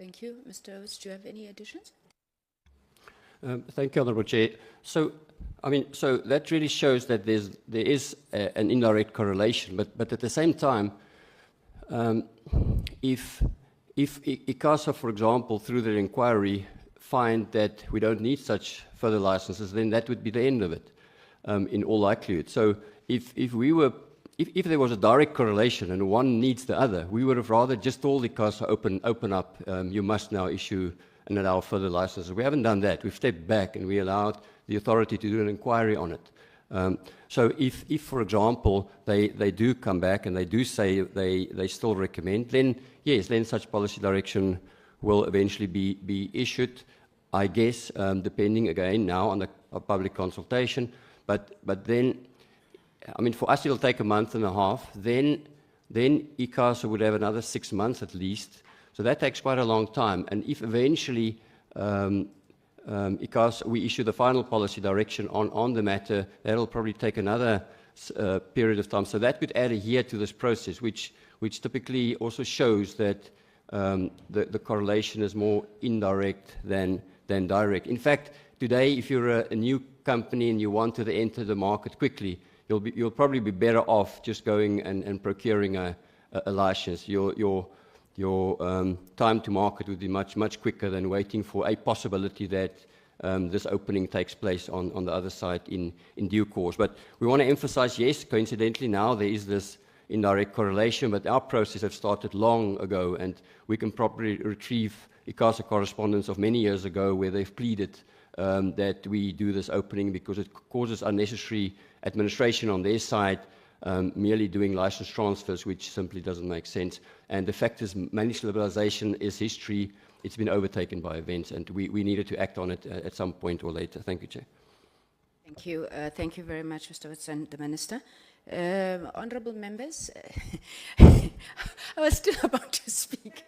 Thank you. Mr. Oates, do you have any additions? Thank you, Honourable Chair. So, so that really shows that there is an indirect correlation, but at the same time, if ICASA, for example, through their inquiry, find that we don't need such further licenses, then that would be the end of it, in all likelihood. So, if there was a direct correlation and one needs the other, we would have rather just told ICASA open up. You must now issue and allow further licenses. We haven't done that. We've stepped back and we allowed the authority to do an inquiry on it. So if, for example, they do come back and they do say they still recommend, then yes, then such policy direction will eventually be issued, I guess, depending again now on the public consultation. But then, for us it'll take a month and a half. Then ICASA would have another 6 months at least. So that takes quite a long time. And if eventually ICASA, we issue the final policy direction on the matter, that'll probably take another period of time. So that could add a year to this process, which typically also shows that the correlation is more indirect than direct. In fact, today, if you're a new company and you want to enter the market quickly, you'll probably be better off just going and procuring a license. Your time to market would be much quicker than waiting for a possibility that this opening takes place on the other side in due course. But we want to emphasize, yes, coincidentally now there is this indirect correlation, but our process has started long ago, and we can probably retrieve ICASA correspondence of many years ago where they've pleaded that we do this opening because it causes unnecessary administration on their side, merely doing license transfers, which simply doesn't make sense. And the fact is, managed liberalization is history. It's been overtaken by events, and we needed to act on it at some point or later. Thank you, Chair. Thank you. Thank you very much, Mr. Oates and the Minister. Honourable members, I was still about to speak.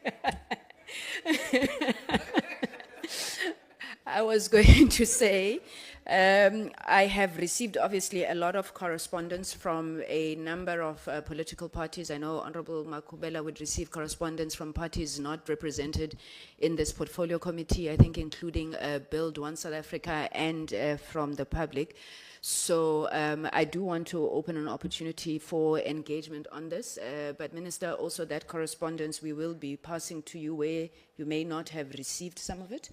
I was going to say, I have received obviously a lot of correspondence from a number of political parties. I know Honourable Makubela would receive correspondence from parties not represented in this portfolio committee, I think including Build One South Africa and from the public. So I do want to open an opportunity for engagement on this. But Minister, also that correspondence we will be passing to you where you may not have received some of it.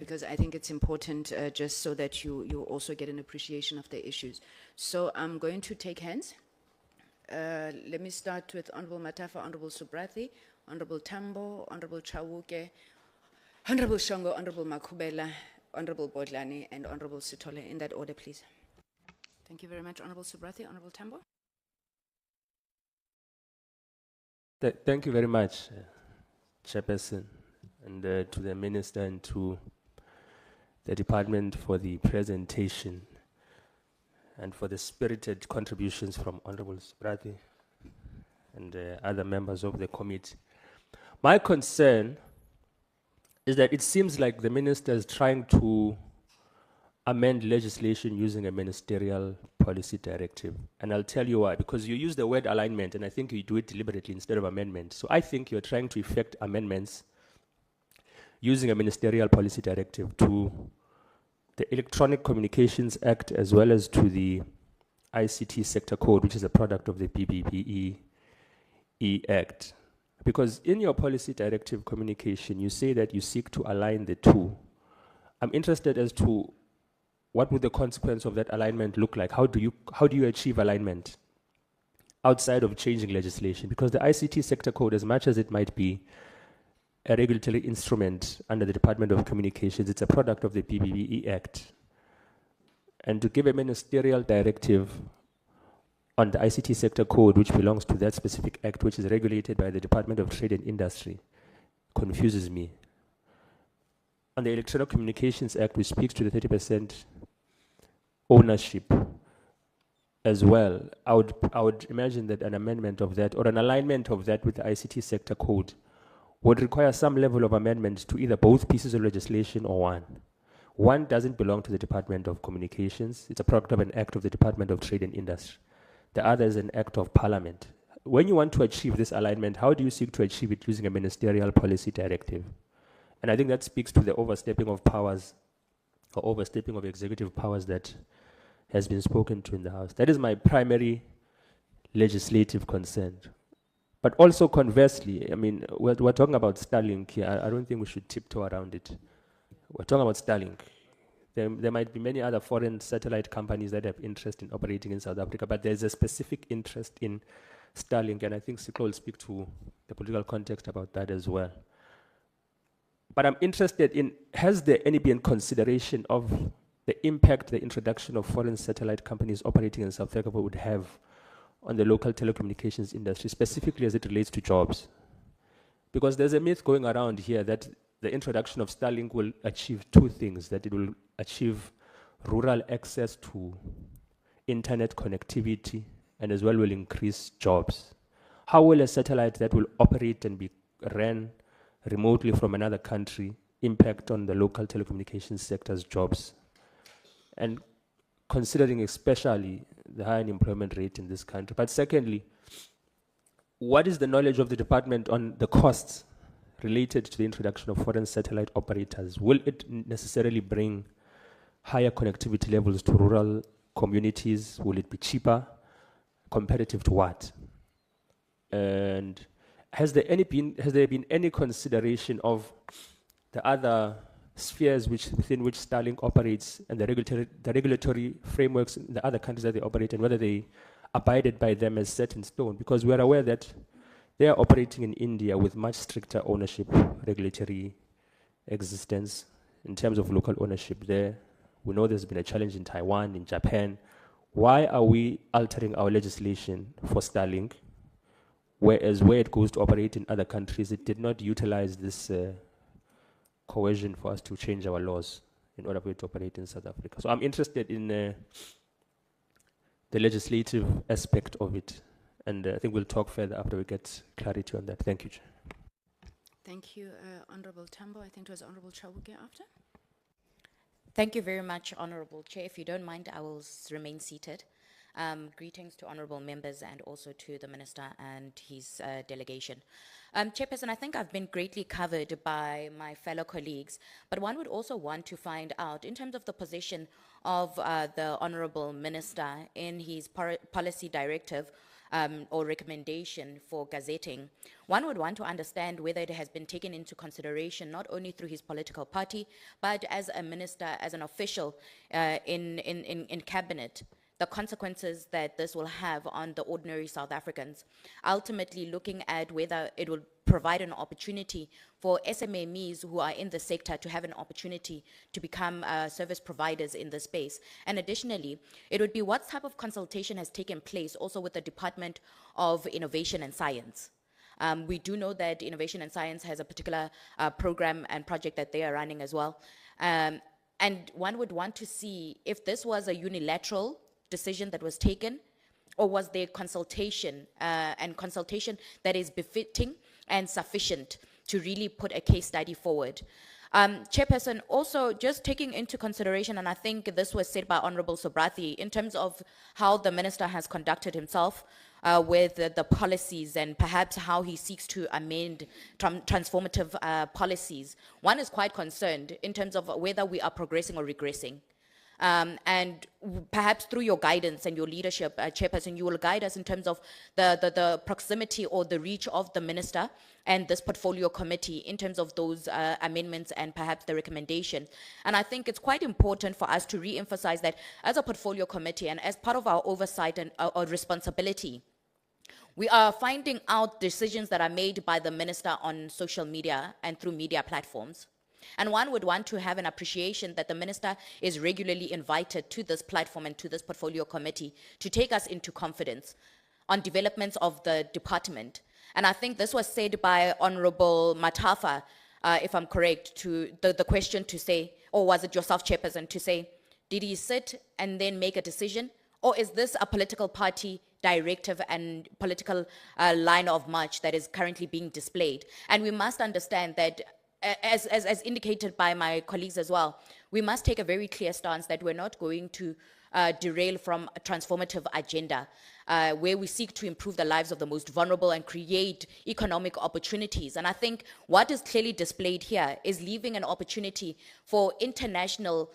Because I think it's important just so that you also get an appreciation of the issues. So I'm going to take hands. Let me start with Honourable Matafa, Honourable Subrathi, Honourable Tambo, Honourable Chawuke, Honourable Shongo, Honourable Makubela, Honourable Bodlani, and Honourable Sitole. In that order, please. Thank you very much, Honourable Subrathi. Honourable Tambo. Thank you very much, Chairperson, and to the Minister and to the Department for the presentation and for the spirited contributions from Honourable Subrathi and other members of the committee. My concern is that it seems like the Minister is trying to amend legislation using a ministerial policy directive. And I'll tell you why. Because you use the word alignment, and I think you do it deliberately instead of amendment. So I think you're trying to effect amendments using a ministerial policy directive to the Electronic Communications Act as well as to the ICT Sector Code, which is a product of the BBBE Act. Because in your policy directive communication, you say that you seek to align the two. I'm interested as to what would the consequence of that alignment look like? How do you achieve alignment outside of changing legislation? Because the ICT Sector Code, as much as it might be a regulatory instrument under the Department of Communications, it's a product of the BBBE Act. And to give a ministerial directive on the ICT Sector Code, which belongs to that specific act, which is regulated by the Department of Trade and Industry, confuses me. On the Electronic Communications Act, which speaks to the 30% ownership as well, I would imagine that an amendment of that or an alignment of that with the ICT Sector Code would require some level of amendment to either both pieces of legislation or one. One doesn't belong to the Department of Communications. It's a product of an act of the Department of Trade and Industry. The other is an act of Parliament. When you want to achieve this alignment, how do you seek to achieve it using a ministerial policy directive? And I think that speaks to the overstepping of powers, or overstepping of executive powers that has been spoken to in the House. That is my primary legislative concern. But also conversely, I mean, we're talking about Starlink here. I don't think we should tiptoe around it. We're talking about Starlink. There might be many other foreign satellite companies that have interest in operating in South Africa, but there's a specific interest in Starlink, and I think Siklo will speak to the political context about that as well. But I'm interested in, has there any been consideration of the impact the introduction of foreign satellite companies operating in South Africa would have on the local telecommunications industry, specifically as it relates to jobs? Because there's a myth going around here that the introduction of Starlink will achieve two things, that it will achieve rural access to internet connectivity and as well will increase jobs. How will a satellite that will operate and be ran remotely from another country impact on the local telecommunications sector's jobs? And considering especially the high unemployment rate in this country. But secondly, what is the knowledge of the department on the costs related to the introduction of foreign satellite operators? Will it necessarily bring higher connectivity levels to rural communities? Will it be cheaper? Competitive to what? And has there been any consideration of the other spheres within which Starlink operates and the regulatory frameworks in the other countries that they operate, and whether they abided by them as set in stone? Because we are aware that they are operating in India with much stricter ownership, regulatory existence in terms of local ownership there. We know there's been a challenge in Taiwan, in Japan. Why are we altering our legislation for Starlink, whereas where it goes to operate in other countries, it did not utilize this coercion for us to change our laws in order for it to operate in South Africa? So I'm interested in the legislative aspect of it, and I think we'll talk further after we get clarity on that. Thank you, Chair. Thank you, Honorable Tambo. I think it was Honorable Chawuke after. Thank you very much, Honorable Chair. If you don't mind, I will remain seated. Greetings to honorable members and also to the Minister and his delegation. Chairperson, I think I've been greatly covered by my fellow colleagues, but one would also want to find out, in terms of the position of the Honorable Minister in his policy directive or recommendation for gazetting, one would want to understand whether it has been taken into consideration not only through his political party, but as a minister, as an official in cabinet, the consequences that this will have on the ordinary South Africans, ultimately looking at whether it will provide an opportunity for SMMEs who are in the sector to have an opportunity to become service providers in this space. And additionally, it would be what type of consultation has taken place also with the Department of Innovation and Science. We do know that Innovation and Science has a particular program and project that they are running as well. And one would want to see if this was a unilateral decision that was taken, or was there consultation and consultation that is befitting and sufficient to really put a case study forward. Chairperson, also just taking into consideration, and I think this was said by Honorable Sobrathi, in terms of how the Minister has conducted himself with the policies and perhaps how he seeks to amend transformative policies, one is quite concerned in terms of whether we are progressing or regressing. And perhaps through your guidance and your leadership, Chairperson, you will guide us in terms of the proximity or the reach of the Minister and this portfolio committee in terms of those amendments and perhaps the recommendation. And I think it's quite important for us to re-emphasize that as a portfolio committee and as part of our oversight and our responsibility, we are finding out decisions that are made by the Minister on social media and through media platforms. And one would want to have an appreciation that the Minister is regularly invited to this platform and to this portfolio committee to take us into confidence on developments of the department. And I think this was said by Honorable Matafa, if I'm correct, to the question to say, or was it yourself, Chairperson, to say, did he sit and then make a decision? Or is this a political party directive and political line of march that is currently being displayed? And we must understand that as indicated by my colleagues as well, we must take a very clear stance that we're not going to derail from a transformative agenda. where we seek to improve the lives of the most vulnerable and create economic opportunities. And I think what is clearly displayed here is leaving an opportunity for international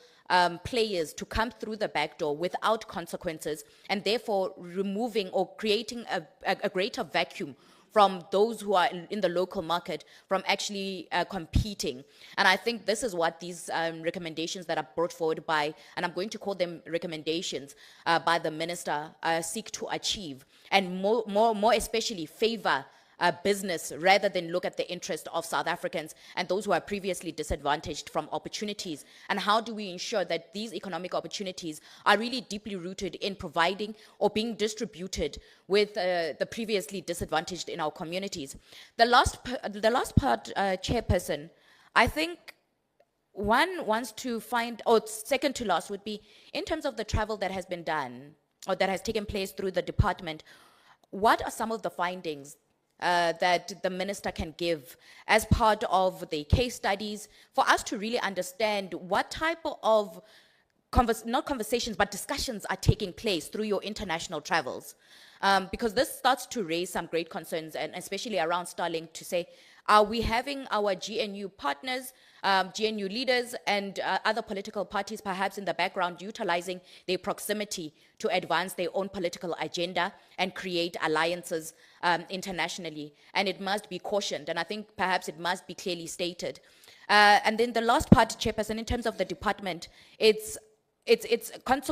players to come through the back door without consequences, and therefore removing or creating a greater vacuum from those who are in the local market from actually competing. And I think this is what these recommendations that are brought forward by, and I'm going to call them recommendations by the minister, seek to achieve, and more especially favor business rather than look at the interest of South Africans and those who are previously disadvantaged from opportunities. And how do we ensure that these economic opportunities are really deeply rooted in providing or being distributed with the previously disadvantaged in our communities? The last part, Chairperson, I think one wants to find, or second to last would be, in terms of the travel that has been done or that has taken place through the department, what are some of the findings that the minister can give as part of the case studies for us to really understand what type of not conversations, but discussions are taking place through your international travels? Because this starts to raise some great concerns, and especially around Starlink, to say, are we having our GNU partners, GNU leaders, and other political parties perhaps in the background utilizing their proximity to advance their own political agenda and create alliances internationally? And it must be cautioned, and I think perhaps it must be clearly stated. And then the last part, Chairperson, in terms of the department, it's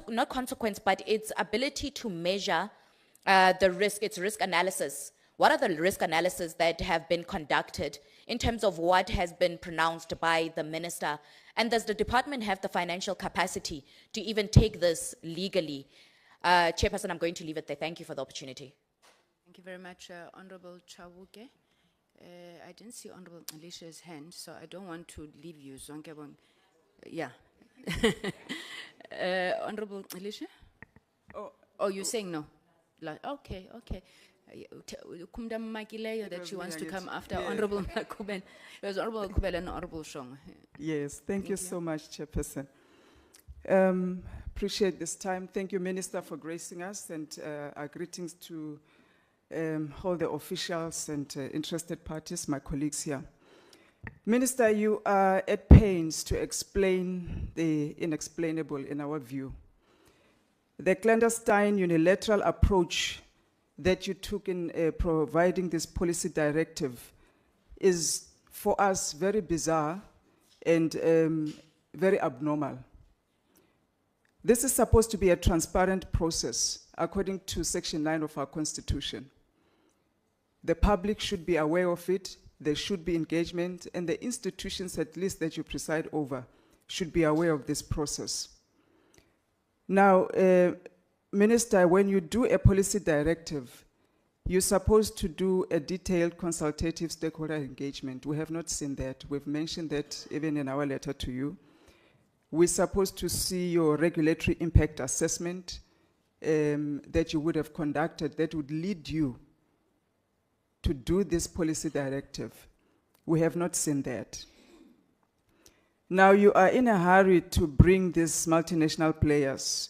not consequence, but its ability to measure the risk, its risk analysis. What are the risk analyses that have been conducted in terms of what has been pronounced by the minister? And does the department have the financial capacity to even take this legally? Chairperson, I'm going to leave it there. Thank you for the opportunity. Thank you very much, Honorable Chawuke. I didn't see Honorable Alicia's hand, so I don't want to leave you. Zonkebon. Yeah. Honorable Alicia? Oh, you're saying no? Okay. Kumda Makileyo that she wants to come after Honorable Makubela. There's Honorable Makubela and Honorable Shong. Yes, thank you so much, Chairperson. Appreciate this time. Thank you, Minister, for gracing us, and our greetings to all the officials and interested parties, my colleagues here. Minister, you are at pains to explain the inexplainable in our view. The clandestine unilateral approach that you took in providing this policy directive is, for us, very bizarre and very abnormal. This is supposed to be a transparent process, according to Section 9 of our Constitution. The public should be aware of it, there should be engagement, and the institutions, at least that you preside over, should be aware of this process. Now, Minister, when you do a policy directive, you're supposed to do a detailed consultative stakeholder engagement. We have not seen that. We've mentioned that even in our letter to you. We're supposed to see your regulatory impact assessment that you would have conducted that would lead you to do this policy directive. We have not seen that. Now you are in a hurry to bring these multinational players,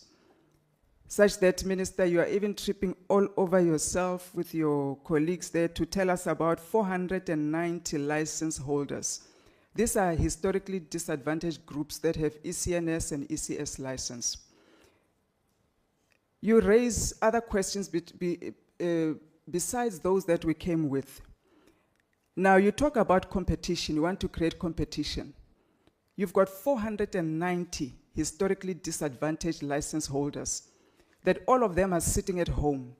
such that, Minister, you are even tripping all over yourself with your colleagues there to tell us about 490 license holders. These are historically disadvantaged groups that have ECNS and ECS license. You raise other questions besides those that we came with. Now you talk about competition, you want to create competition. You've got 490 historically disadvantaged license holders that all of them are sitting at home.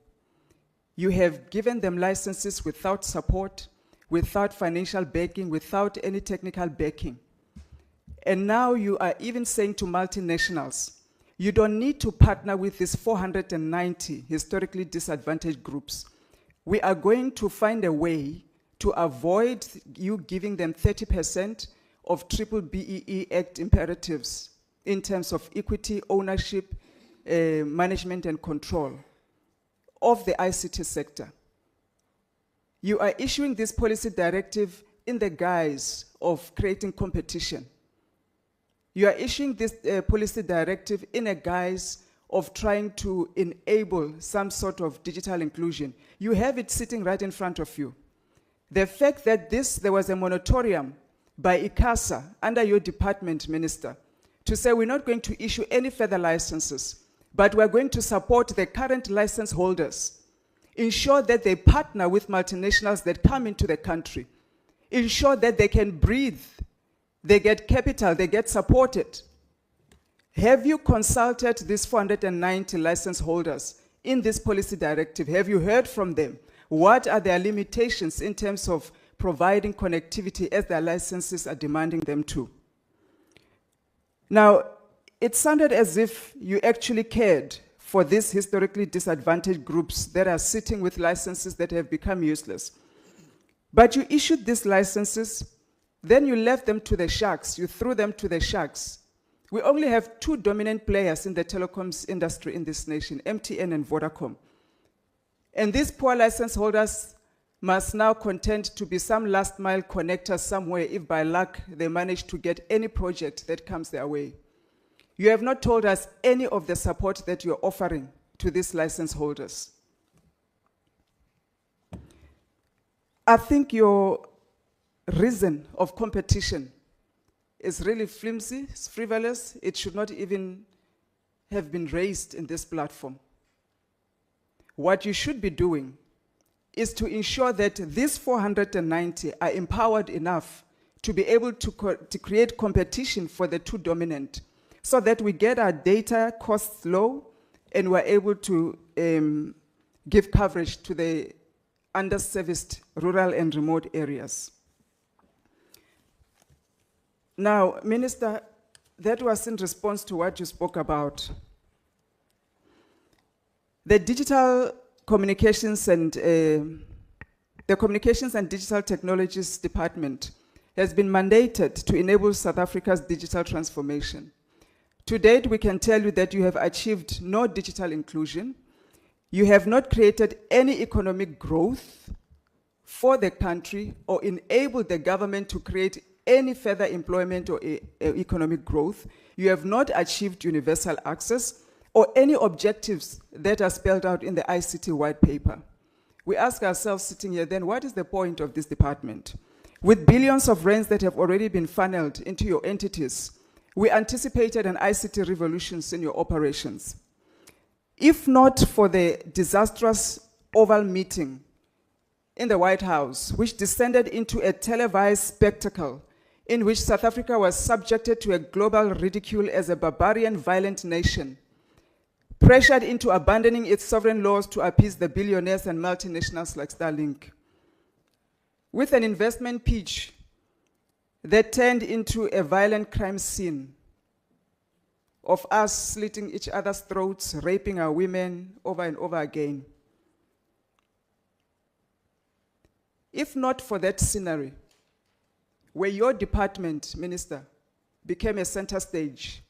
You have given them licenses without support, without financial backing, without any technical backing. And now you are even saying to multinationals, you don't need to partner with these 490 historically disadvantaged groups. We are going to find a way to avoid you giving them 30% of BEE Act imperatives in terms of equity, ownership, management and control of the ICT sector. You are issuing this policy directive in the guise of creating competition. You are issuing this policy directive in a guise of trying to enable some sort of digital inclusion. You have it sitting right in front of you. The fact that there was a moratorium by ICASA under your department, Minister, to say we're not going to issue any further licenses, but we're going to support the current license holders, ensure that they partner with multinationals that come into the country, ensure that they can breathe, they get capital, they get supported. Have you consulted these 490 license holders in this policy directive? Have you heard from them? What are their limitations in terms of providing connectivity as their licenses are demanding them to? Now, it sounded as if you actually cared for these historically disadvantaged groups that are sitting with licenses that have become useless. But you issued these licenses, then you left them to the sharks, you threw them to the sharks. We only have two dominant players in the telecoms industry in this nation, MTN and Vodacom. And these poor license holders must now contend to be some last mile connectors somewhere if by luck they manage to get any project that comes their way. You have not told us any of the support that you're offering to these license holders. I think your reason of competition is really flimsy, it's frivolous. It should not even have been raised in this platform. What you should be doing is to ensure that these 490 are empowered enough to be able to create competition for the two dominant, so that we get our data costs low and we're able to give coverage to the underserviced rural and remote areas. Now, Minister, that was in response to what you spoke about. The digital communications and the Communications and Digital Technologies Department has been mandated to enable South Africa's digital transformation. To date, we can tell you that you have achieved no digital inclusion. You have not created any economic growth for the country or enabled the government to create any further employment or economic growth. You have not achieved universal access or any objectives that are spelled out in the ICT white paper. We ask ourselves sitting here then, what is the point of this department? With billions of rands that have already been funneled into your entities, we anticipated an ICT revolution in your operations. If not for the disastrous Oval meeting in the White House, which descended into a televised spectacle in which South Africa was subjected to a global ridicule as a barbarian, violent nation, pressured into abandoning its sovereign laws to appease the billionaires and multinationals like Starlink, with an investment pitch that turned into a violent crime scene of us slitting each other's throats, raping our women over and over again. If not for that scenery, where your department, Minister, became a center stage,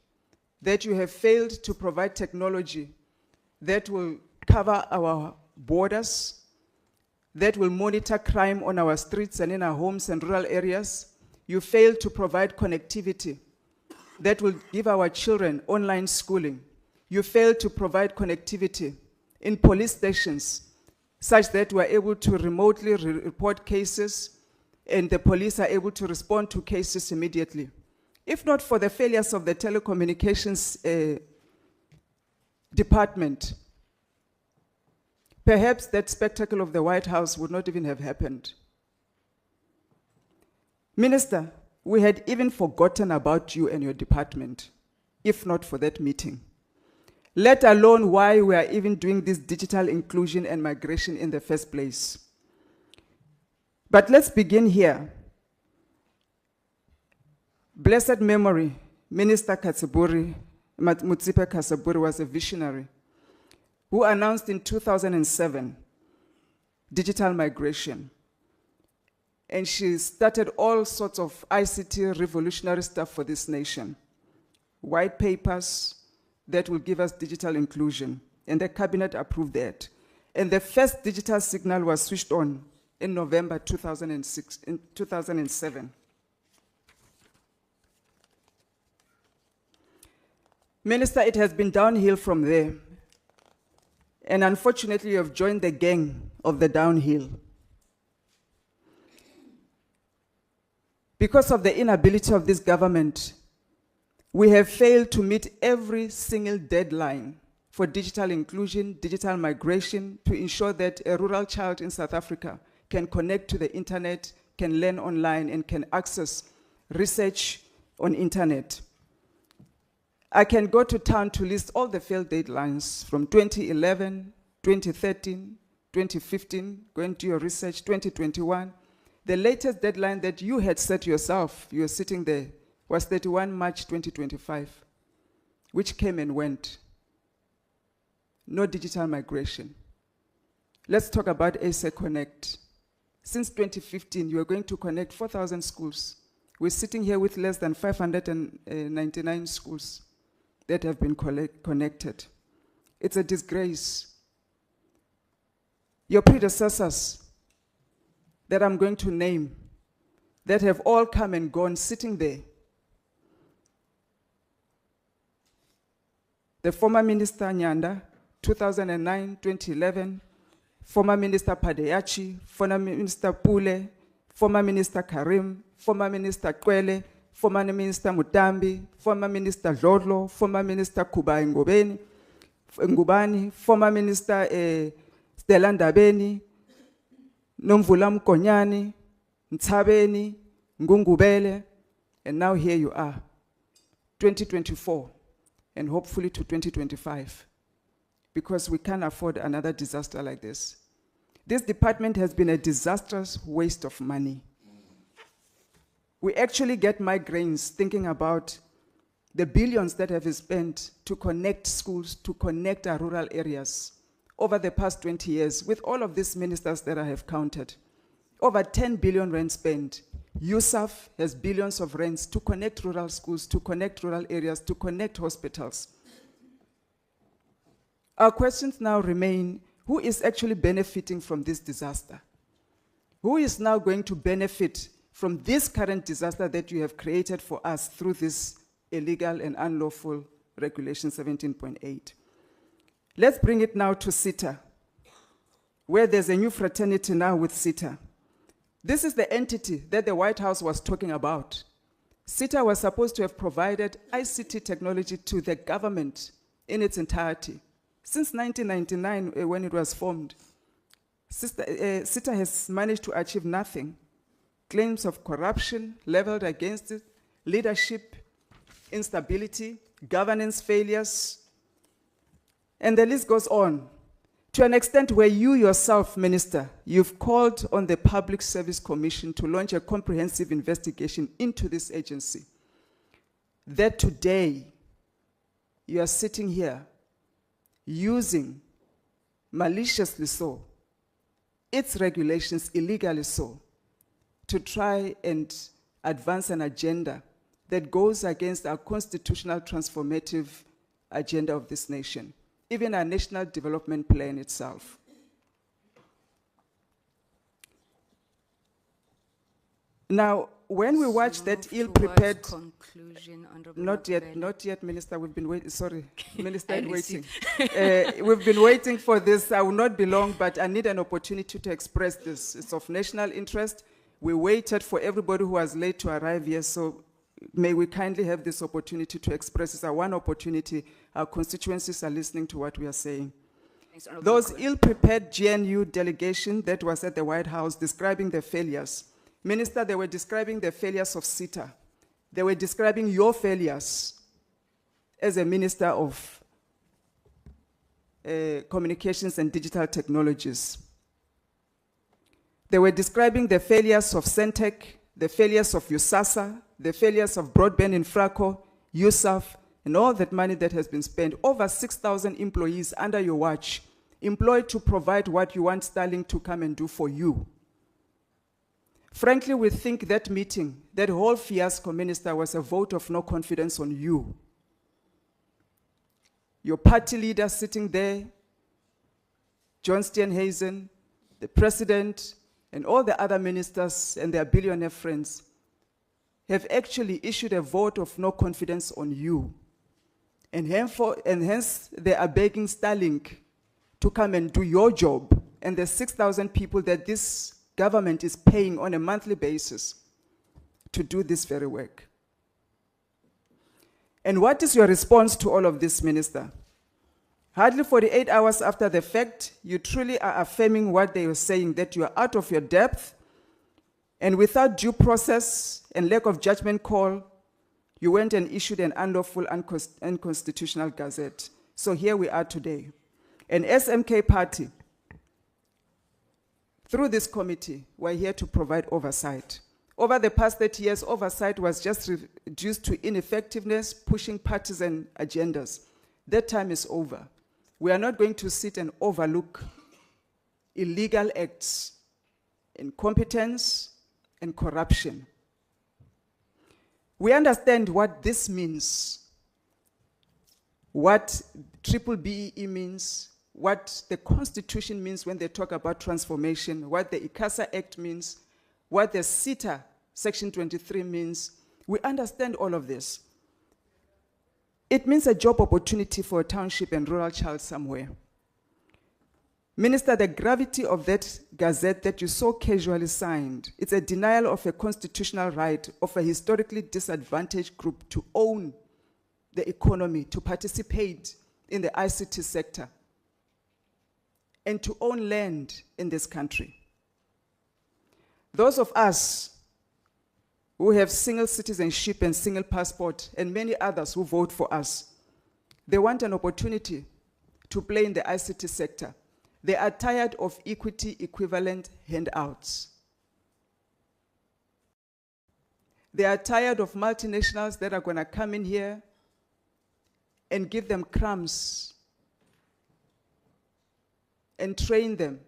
that you have failed to provide technology that will cover our borders, that will monitor crime on our streets and in our homes and rural areas. You failed to provide connectivity that will give our children online schooling. You failed to provide connectivity in police stations such that we're able to remotely report cases and the police are able to respond to cases immediately. If not for the failures of the telecommunications department, perhaps that spectacle of the White House would not even have happened. Minister, we had even forgotten about you and your department, if not for that meeting. Let alone why we are even doing this digital inclusion and migration in the first place. But let's begin here. Blessed memory, Minister Mutsipe Katsiburi was a visionary who announced in 2007 digital migration. And she started all sorts of ICT revolutionary stuff for this nation. White papers that will give us digital inclusion. And the cabinet approved that. And the first digital signal was switched on in November 2007. Minister, it has been downhill from there. And unfortunately, you have joined the gang of the downhill. Because of the inability of this government, we have failed to meet every single deadline for digital inclusion, digital migration, to ensure that a rural child in South Africa can connect to the internet, can learn online, and can access research on internet. I can go to town to list all the failed deadlines from 2011, 2013, 2015, going to your research, 2021. The latest deadline that you had set yourself, you were sitting there, was 31 March 2025, which came and went. No digital migration. Let's talk about ASA Connect. Since 2015, you are going to connect 4,000 schools. We're sitting here with less than 599 schools that have been connected. It's a disgrace. Your predecessors that I'm going to name, that have all come and gone, sitting there. The former Minister Nyanda, 2009, 2011, former Minister Padeyachi, former Minister Pule, former Minister Karim, former Minister Kwele, former Minister Mutambi, former Minister Dlodlo, former Minister Kuba Ngubani, former Minister Stella Ndabeni, Nomvula Mkonyani, Ntshabeni, Ngungubele, and now here you are, 2024, and hopefully to 2025, because we can't afford another disaster like this. This department has been a disastrous waste of money. We actually get migraines thinking about the billions that have been spent to connect schools, to connect our rural areas over the past 20 years, with all of these ministers that I have counted. Over 10 billion rand spent. USAF has billions of rands to connect rural schools, to connect rural areas, to connect hospitals. Our questions now remain, who is actually benefiting from this disaster? Who is now going to benefit from this current disaster that you have created for us through this illegal and unlawful Regulation 17.8? Let's bring it now to SITA, where there's a new fraternity now with SITA. This is the entity that the White House was talking about. SITA was supposed to have provided ICT technology to the government in its entirety. Since 1999, when it was formed, SITA has managed to achieve nothing. Claims of corruption leveled against it, leadership instability, governance failures, and the list goes on. To an extent where you yourself, Minister, you've called on the Public Service Commission to launch a comprehensive investigation into this agency. That today, you are sitting here using, maliciously so, its regulations, illegally so, to try and advance an agenda that goes against our constitutional transformative agenda of this nation, even our national development plan itself. Now, when we watch that ill-prepared conclusion, Honorable not yet, Malatjie. not yet, Minister. We've been waiting. Sorry, Minister, waiting. We've been waiting for this. I will not be long, but I need an opportunity to express this. It's of national interest. We waited for everybody who was late to arrive here, so may we kindly have this opportunity to express. It's our one opportunity. Our constituencies are listening to what we are saying. Thanks, Honorable Those Malatjie. ill-prepared GNU delegation that was at the White House describing the failures. Minister, they were describing the failures of SITA. They were describing your failures as a Minister of Communications and Digital Technologies. They were describing the failures of Centec, the failures of USASA, the failures of Broadband Infraco, USAF, and all that money that has been spent. Over 6,000 employees under your watch, employed to provide what you want Starlink to come and do for you. Frankly, we think that meeting, that whole fiasco, Minister, was a vote of no confidence on you. Your party leader sitting there, John Steenhuisen, the president, and all the other ministers and their billionaire friends have actually issued a vote of no confidence on you. And hence they are begging Starlink to come and do your job. And the 6,000 people that this government is paying on a monthly basis to do this very work. And what is your response to all of this, Minister? Hardly 48 hours after the fact, you truly are affirming what they were saying, that you are out of your depth, and without due process and lack of judgment call, you went and issued an unlawful, unconstitutional gazette. So here we are today. An SMK party, through this committee, we're here to provide oversight. Over the past 30 years, oversight was just reduced to ineffectiveness, pushing partisan agendas. That time is over. We are not going to sit and overlook illegal acts, incompetence, and corruption. We understand what this means, what BBBE means, what the Constitution means when they talk about transformation, what the ICASA Act means, what the CETA Section 23 means. We understand all of this. It means a job opportunity for a township and rural child somewhere. Minister, the gravity of that gazette that you so casually signed, it's a denial of a constitutional right of a historically disadvantaged group to own the economy, to participate in the ICT sector, and to own land in this country. Those of us who have single citizenship and single passport, and many others who vote for us, they want an opportunity to play in the ICT sector. They are tired of equity equivalent handouts. They are tired of multinationals that are going to come in here and give them crumbs and train them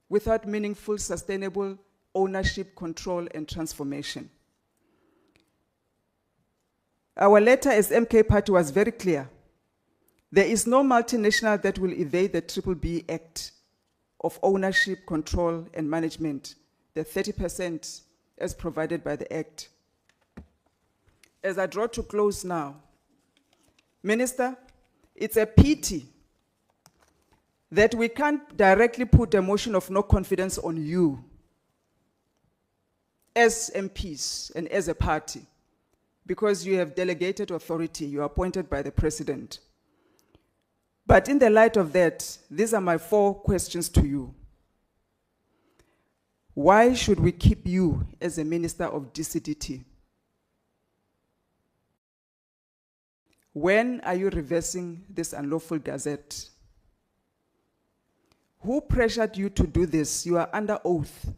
without meaningful, sustainable ownership, control, and transformation. Our letter as MK Party was very clear. There is no multinational that will evade the BBBE Act of ownership, control, and management, the 30% as provided by the Act. As I draw to close now, Minister, it's a pity that we can't directly put a motion of no confidence on you as MPs and as a party, because you have delegated authority, you are appointed by the President. But in the light of that, these are my 4 questions to you. Why should we keep you as a Minister of DCDT? When are you reversing this unlawful gazette? Who pressured you to do this? You are under oath.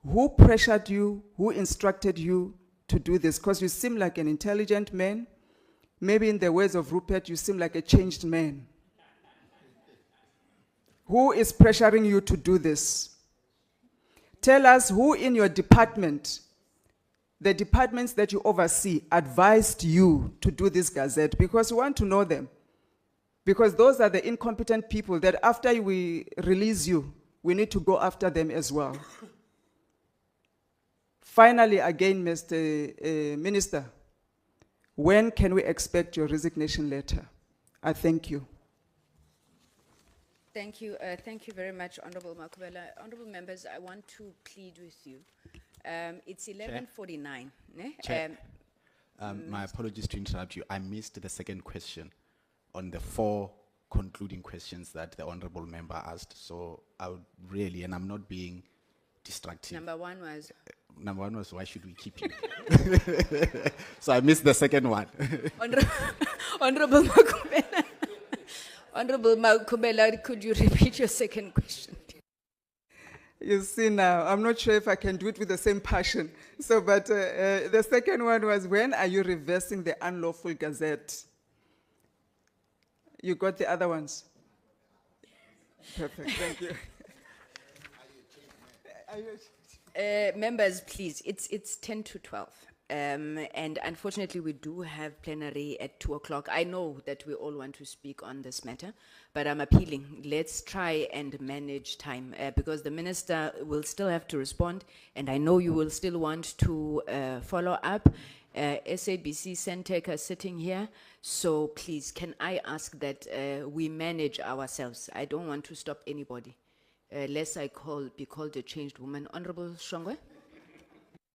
Who pressured you? Who instructed you to do this? Because you seem like an intelligent man. Maybe in the words of Rupert, you seem like a changed man. Who is pressuring you to do this? Tell us who in your department, the departments that you oversee, advised you to do this gazette, because we want to know them. Because those are the incompetent people that after we release you, we need to go after them as well. Finally, again, Mr. Minister, when can we expect your resignation letter? I thank you. Thank you very much, Honorable Makubela. Honorable members, I want to plead with you. It's 11:49. Chair, my apologies to interrupt you. I missed the second question on the 4 concluding questions that the honorable member asked. So I would really, and I'm not being distracted. Number one was, why should we keep you? So I missed the second one. Honorable Makubela. Honorable Makubela, could you repeat your second question? You see now, I'm not sure if I can do it with the same passion. So, but the second one was, when are you reversing the unlawful gazette? You got the other ones? Perfect, thank you. Members, please, it's 10 to 12. And unfortunately, we do have plenary at 2 o'clock. I know that we all want to speak on this matter, but I'm appealing. Let's try and manage time because the minister will still have to respond, and I know you will still want to follow up. SABC Centec are sitting here, so please, can I ask that we manage ourselves? I don't want to stop anybody, lest I be called a changed woman. Honorable Shongwe?